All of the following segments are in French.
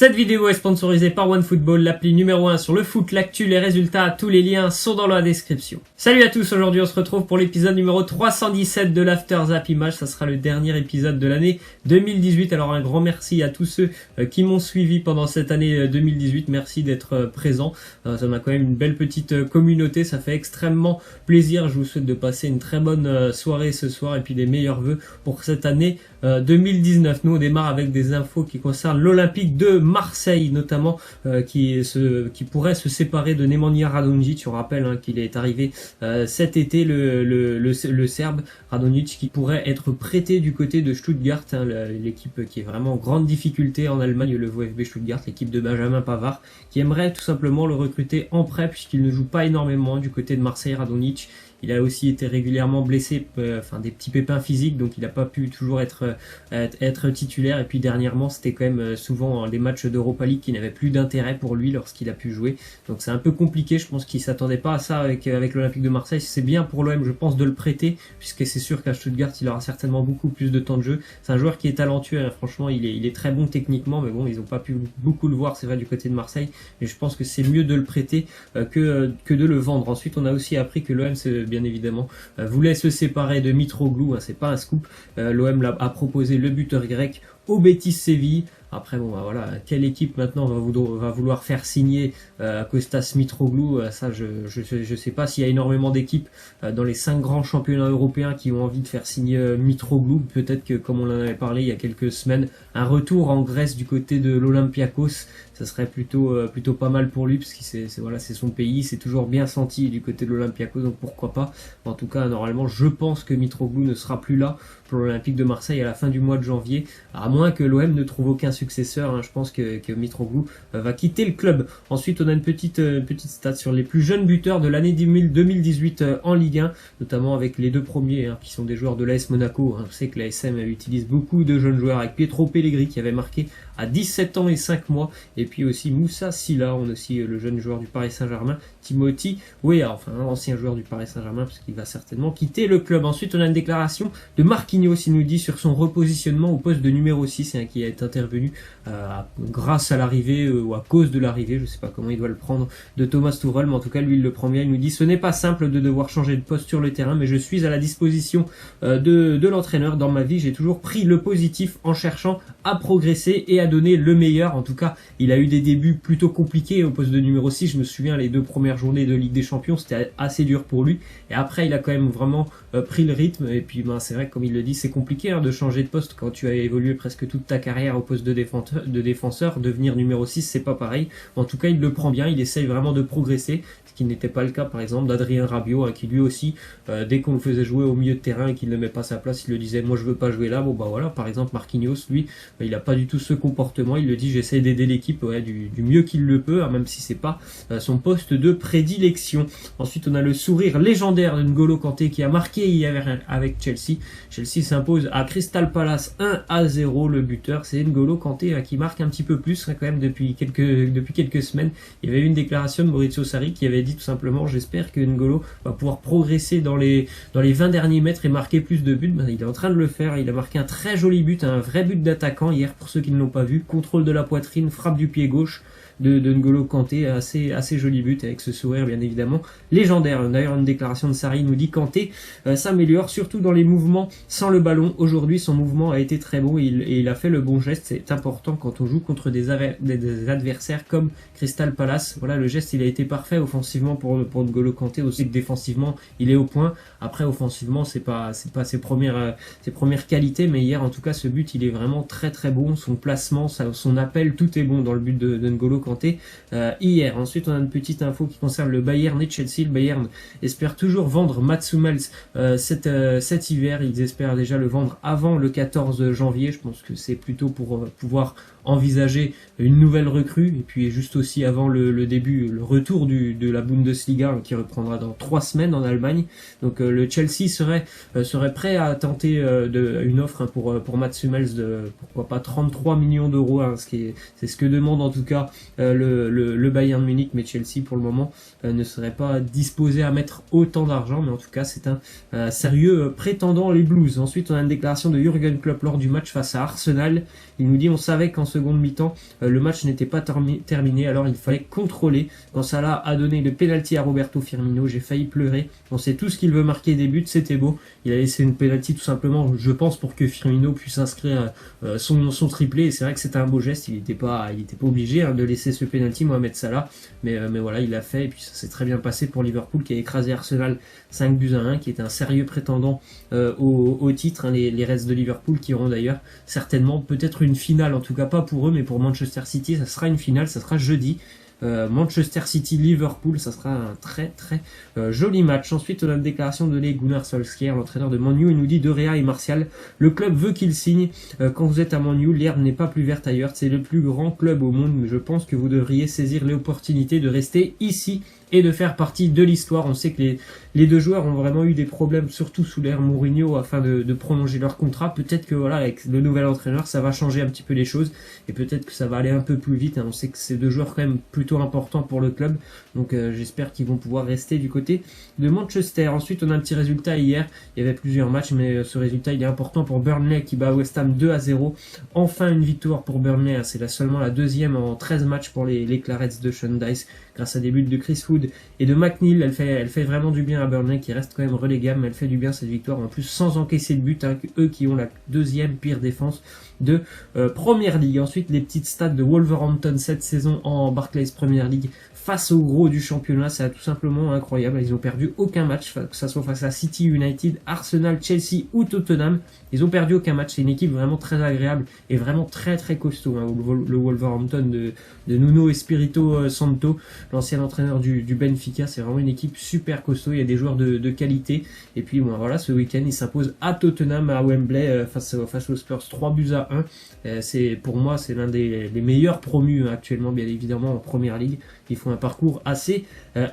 Cette vidéo est sponsorisée par OneFootball, l'appli numéro 1 sur le foot, l'actu, les résultats, tous les liens sont dans la description. Salut à tous, aujourd'hui on se retrouve pour l'épisode numéro 317 de l'After Zap Image, ça sera le dernier épisode de l'année 2018. Alors un grand merci à tous ceux qui m'ont suivi pendant cette année 2018, merci d'être présents, ça m'a quand même une belle petite communauté, ça fait extrêmement plaisir. Je vous souhaite de passer une très bonne soirée ce soir et puis des meilleurs vœux pour cette année 2019. Nous on démarre avec des infos qui concernent l'Olympique de Marseille notamment, qui pourrait se séparer de Nemanja Radonjic. On rappelle qu'il est arrivé cet été, le Serbe Radonjic, qui pourrait être prêté du côté de Stuttgart, l'équipe qui est vraiment en grande difficulté en Allemagne, le VfB Stuttgart, l'équipe de Benjamin Pavard, qui aimerait tout simplement le recruter en prêt puisqu'il ne joue pas énormément du côté de Marseille. Radonjic, il a aussi été régulièrement blessé, des petits pépins physiques, donc il n'a pas pu toujours être titulaire. Et puis dernièrement, c'était quand même souvent les matchs d'Europa League qui n'avaient plus d'intérêt pour lui lorsqu'il a pu jouer. Donc c'est un peu compliqué, je pense qu'il s'attendait pas à ça avec l'Olympique de Marseille. C'est bien pour l'OM, je pense, de le prêter, puisque c'est sûr qu'à Stuttgart, il aura certainement beaucoup plus de temps de jeu. C'est un joueur qui est talentueux, franchement, il est très bon techniquement, mais bon, ils n'ont pas pu beaucoup le voir, c'est vrai, du côté de Marseille. Mais je pense que c'est mieux de le prêter que de le vendre. Ensuite, on a aussi appris que l'OM bien évidemment voulait se séparer de Mitroglou, c'est pas un scoop. L'OM a proposé le buteur grec au Betis Séville. Après bon voilà, quelle équipe maintenant va vouloir faire signer Kostas Mitroglou, ça je sais pas s'il y a énormément d'équipes dans les 5 grands championnats européens qui ont envie de faire signer Mitroglou. Peut-être que, comme on en avait parlé il y a quelques semaines, un retour en Grèce du côté de l'Olympiakos, ça serait plutôt pas mal pour lui, parce que c'est son pays, c'est toujours bien senti du côté de l'Olympiakos, donc pourquoi pas. En tout cas, normalement, je pense que Mitroglou ne sera plus là pour l'Olympique de Marseille à la fin du mois de janvier, à moins que l'OM ne trouve aucun successeur. Je pense que Mitroglou va quitter le club. Ensuite, on a une petite stat sur les plus jeunes buteurs de l'année 2018 en Ligue 1, notamment avec les deux premiers qui sont des joueurs de l'AS Monaco. On sait que la SM utilise beaucoup de jeunes joueurs, avec Pietro Pellegrini qui avait marqué à 17 ans et 5 mois, et puis aussi Moussa Silla, on a aussi le jeune joueur du Paris Saint-Germain, Timothy Weah, un ancien joueur du Paris Saint-Germain, parce qu'il va certainement quitter le club. Ensuite, on a une déclaration de Marquinhos, il nous dit sur son repositionnement au poste de numéro 6, qui est intervenu grâce à l'arrivée ou à cause de l'arrivée, je sais pas comment il doit le prendre, de Thomas Tuchel, mais en tout cas lui il le prend bien. Il nous dit: ce n'est pas simple de devoir changer de poste sur le terrain, mais je suis à la disposition de l'entraîneur. Dans ma vie, j'ai toujours pris le positif en cherchant à progresser et à donner le meilleur. En tout cas, il a eu des débuts plutôt compliqués au poste de numéro 6. Je me souviens, les 2 premières journées de Ligue des Champions, c'était assez dur pour lui. Et après, il a quand même vraiment pris le rythme. Et puis, c'est vrai que, comme il le dit, c'est compliqué de changer de poste quand tu as évolué presque toute ta carrière au poste de défenseur. Devenir numéro 6, c'est pas pareil. En tout cas, il le prend bien. Il essaye vraiment de progresser, ce qui n'était pas le cas, par exemple, d'Adrien Rabiot, qui lui aussi, dès qu'on le faisait jouer au milieu de terrain et qu'il ne met pas sa place, il le disait: moi, je veux pas jouer là. Bon, voilà, par exemple, Marquinhos, lui, il a pas du tout ce comportement. Il le dit: j'essaie d'aider l'équipe du mieux qu'il le peut, même si c'est pas son poste de prédilection. Ensuite, on a le sourire légendaire de N'Golo Kanté qui a marqué hier avec Chelsea. Chelsea s'impose à Crystal Palace 1-0. Le buteur, c'est N'Golo Kanté, qui marque un petit peu plus quand même depuis quelques semaines. Il y avait eu une déclaration de Maurizio Sarri qui avait dit tout simplement: j'espère que N'Golo va pouvoir progresser dans les 20 derniers mètres et marquer plus de buts. Il est en train de le faire. Il a marqué un très joli but, un vrai but d'attaquant hier, pour ceux qui ne l'ont pas vu. Contrôle de la poitrine, frappe du pied gauche de N'Golo Kanté, assez joli but, avec ce sourire bien évidemment légendaire. D'ailleurs, une déclaration de Sarri nous dit: Kanté s'améliore surtout dans les mouvements sans le ballon. Aujourd'hui, son mouvement a été très bon et il a fait le bon geste. C'est important quand on joue contre des adversaires comme Crystal Palace. Voilà, le geste, il a été parfait offensivement pour N'Golo Kanté. Aussi que défensivement, il est au point. Après, offensivement, c'est pas ses premières qualités, mais hier, en tout cas, ce but, il est vraiment très très bon. Son placement, son appel, tout est bon dans le but de N'Golo Kanté hier. Ensuite, on a une petite info qui concerne le Bayern et Chelsea. Le Bayern espère toujours vendre Mats Hummels cet hiver. Ils espèrent déjà le vendre avant le 14 janvier. Je pense que c'est plutôt pour pouvoir envisager une nouvelle recrue, et puis juste aussi avant le retour de la Bundesliga qui reprendra dans 3 semaines en Allemagne. Donc le Chelsea serait prêt à tenter une offre pour Mats Hummels de pourquoi pas 33 millions d'euros, c'est ce que demande en tout cas le Bayern Munich, mais Chelsea pour le moment ne serait pas disposé à mettre autant d'argent, mais en tout cas c'est un sérieux prétendant, les Blues. Ensuite, on a une déclaration de Jürgen Klopp lors du match face à Arsenal. Il nous dit: on savait qu'en seconde mi-temps, le match n'était pas terminé, alors il fallait contrôler. Quand Salah a donné le penalty à Roberto Firmino, j'ai failli pleurer. On sait tous qu'il veut marquer des buts, c'était beau. Il a laissé une penalty tout simplement, je pense, pour que Firmino puisse inscrire son triplé. Et c'est vrai que c'était un beau geste, il n'était pas obligé de laisser ce penalty, Mohamed Salah. Mais voilà, il l'a fait, et puis ça s'est très bien passé pour Liverpool qui a écrasé Arsenal 5-1, qui est un sérieux prétendant au titre, les Reds de Liverpool qui auront d'ailleurs certainement peut-être une finale, en tout cas pas pour eux, mais pour Manchester City, ça sera une finale, ça sera jeudi. Manchester City-Liverpool, ça sera un très joli match. Ensuite, on a une déclaration de Gunnar Solskjaer, l'entraîneur de Man U. Il nous dit: De Gea et Martial, le club veut qu'il signe. Quand vous êtes à Man U, l'herbe n'est pas plus verte ailleurs. C'est le plus grand club au monde, mais je pense que vous devriez saisir l'opportunité de rester ici et de faire partie de l'histoire. On sait que les deux joueurs ont vraiment eu des problèmes, surtout sous l'ère Mourinho, afin de prolonger leur contrat. Peut-être que voilà, avec le nouvel entraîneur, ça va changer un petit peu les choses, et peut-être que ça va aller un peu plus vite. On sait que ces deux joueurs quand même plutôt importants pour le club, donc j'espère qu'ils vont pouvoir rester du côté de Manchester. Ensuite, on a un petit résultat hier. Il y avait plusieurs matchs, mais ce résultat il est important pour Burnley qui bat West Ham 2-0. Enfin une victoire pour Burnley, c'est seulement la deuxième en 13 matchs pour les Clarets de Sean Dyche, grâce à des buts de Chris Wood et de McNeil. Elle fait vraiment du bien à Burnley qui reste quand même relégable, mais elle fait du bien cette victoire, en plus sans encaisser de but, eux qui ont la deuxième pire défense de Premier League. Ensuite, les petites stats de Wolverhampton cette saison en Barclays Premier League face au gros du championnat, c'est tout simplement incroyable. Ils ont perdu aucun match, que ça soit face à City, United, Arsenal, Chelsea ou Tottenham. Ils ont perdu aucun match. C'est une équipe vraiment très agréable et vraiment très costaud, le Wolverhampton de Nuno Espirito Santo, l'ancien entraîneur du Benfica. C'est vraiment une équipe super costaud. Il y a des joueurs de qualité. Et puis voilà, ce week-end, ils s'imposent à Tottenham, à Wembley, face aux Spurs, 3-1. Pour moi, c'est l'un des meilleurs promus actuellement, bien évidemment, en Première Ligue. Ils font un parcours assez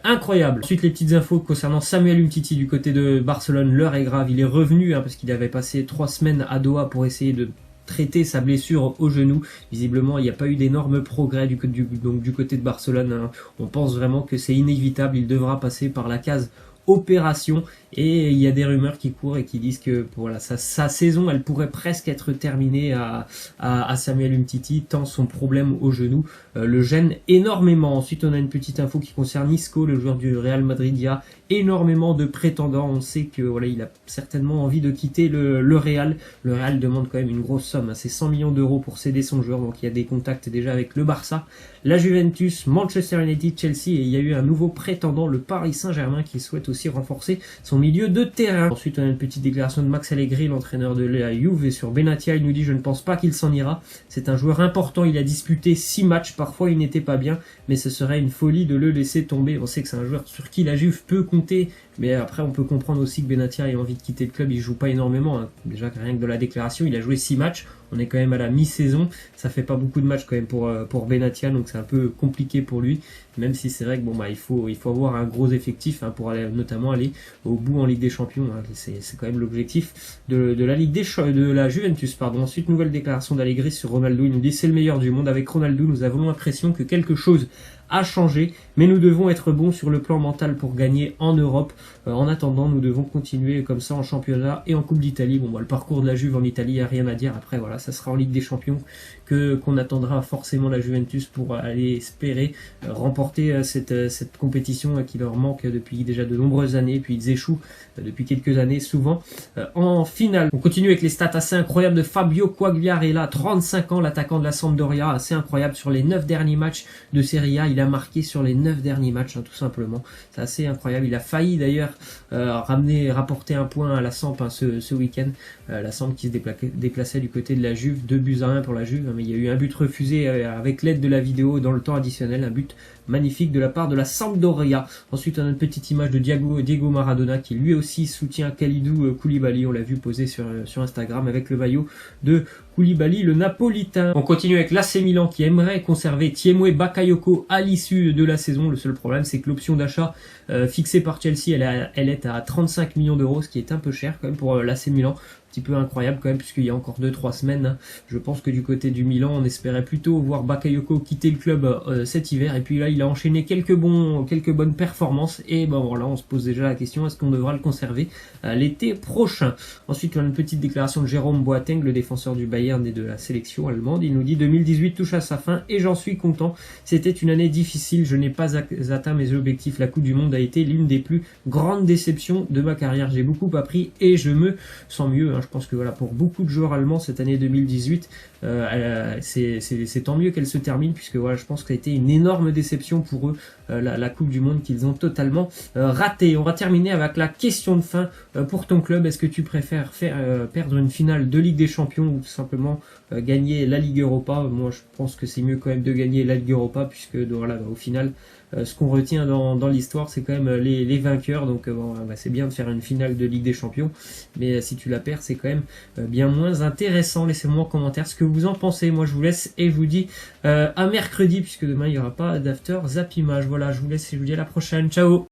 incroyable. Ensuite, les petites infos concernant Samuel Umtiti du côté de Barcelone. L'heure est grave. Il est revenu parce qu'il avait passé 3 semaines à Doha pour essayer de traiter sa blessure au genou. Visiblement, il n'y a pas eu d'énormes progrès du côté de Barcelone. On pense vraiment que c'est inévitable. Il devra passer par la case opération, et il y a des rumeurs qui courent et qui disent que voilà, sa saison elle pourrait presque être terminée à Samuel Umtiti, tant son problème au genou le gêne énormément. Ensuite, on a une petite info qui concerne Isco, le joueur du Real Madrid. Il y a énormément de prétendants. On sait que voilà, il a certainement envie de quitter le Real. Le Real demande quand même une grosse somme, c'est 100 millions d'euros pour céder son joueur, donc il y a des contacts déjà avec le Barça, la Juventus, Manchester United, Chelsea, et il y a eu un nouveau prétendant, le Paris Saint-Germain, qui souhaite aussi renforcer son milieu de terrain. Ensuite, on a une petite déclaration de Max Allegri, l'entraîneur de la Juve, et sur Benatia, il nous dit: je ne pense pas qu'il s'en ira. C'est un joueur important, il a disputé 6 matchs, parfois il n'était pas bien, mais ce serait une folie de le laisser tomber. On sait que c'est un joueur sur qui la Juve peut compter, mais après on peut comprendre aussi que Benatia ait envie de quitter le club. Il joue pas énormément, Déjà rien que de la déclaration, il a joué 6 matchs. On est quand même à la mi-saison, ça fait pas beaucoup de matchs quand même pour Benatia, donc c'est un peu compliqué pour lui, même si c'est vrai que il faut avoir un gros effectif pour notamment aller au bout en Ligue des Champions. C'est quand même l'objectif de la Juventus. Ensuite, nouvelle déclaration d'Allegri sur Ronaldo. Il nous dit: c'est le meilleur du monde. Avec Ronaldo, nous avons l'impression que quelque chose a changé, mais nous devons être bons sur le plan mental pour gagner en Europe. En attendant, nous devons continuer comme ça en championnat et en Coupe d'Italie. Le parcours de la Juve en Italie, il n'y a rien à dire. Après, voilà, ça sera en Ligue des Champions qu'on attendra forcément la Juventus pour aller espérer remporter cette compétition qui leur manque depuis déjà de nombreuses années, puis ils échouent depuis quelques années souvent en finale. On continue avec les stats assez incroyables de Fabio Quagliarella, 35 ans, l'attaquant de la Sampdoria, assez incroyable. Sur les 9 derniers matchs de Serie A, il a marqué sur les 9 derniers matchs, tout simplement. C'est assez incroyable. Il a failli d'ailleurs rapporter un point à la Samp ce week-end. La Samp qui se déplaçait du côté de la Juve, 2-1 pour la Juve, mais il y a eu un but refusé avec l'aide de la vidéo dans le temps additionnel, un but magnifique de la part de la Sampdoria. Ensuite, on a une petite image de Diego Maradona qui lui aussi soutient Kalidou Koulibaly. On l'a vu poser sur Instagram avec le maillot de Koulibaly, le Napolitain. On continue avec l'AC Milan qui aimerait conserver Tiemoué Bakayoko à l'issue de la saison. Le seul problème, c'est que l'option d'achat fixée par Chelsea, elle est à 35 millions d'euros, ce qui est un peu cher quand même pour l'AC Milan. petit peu incroyable quand même, puisqu'il y a encore 2-3 semaines, hein, je pense que du côté du Milan, on espérait plutôt voir Bakayoko quitter le club cet hiver, et puis là il a enchaîné quelques bonnes performances, et ben voilà, on se pose déjà la question, est-ce qu'on devra le conserver l'été prochain? Ensuite, on a une petite déclaration de Jérôme Boateng, le défenseur du Bayern et de la sélection allemande. Il nous dit: 2018 touche à sa fin et j'en suis content. C'était une année difficile, je n'ai pas atteint mes objectifs. La Coupe du Monde a été l'une des plus grandes déceptions de ma carrière. J'ai beaucoup appris et je me sens mieux. Je pense que voilà, pour beaucoup de joueurs allemands, cette année 2018, c'est tant mieux qu'elle se termine, puisque voilà, je pense que ça a été une énorme déception pour eux, la Coupe du Monde qu'ils ont totalement ratée. On va terminer avec la question de fin pour ton club. Est-ce que tu préfères perdre une finale de Ligue des Champions ou tout simplement gagner la Ligue Europa? Moi, je pense que c'est mieux quand même de gagner la Ligue Europa, puisque voilà, au final, ce qu'on retient dans l'histoire, c'est quand même les vainqueurs. Donc c'est bien de faire une finale de Ligue des Champions, mais si tu la perds, c'est quand même bien moins intéressant. Laissez-moi en commentaire ce que vous en pensez. Moi, je vous laisse et je vous dis à mercredi, puisque demain, il n'y aura pas d'After Zap Image. Voilà, je vous laisse et je vous dis à la prochaine. Ciao!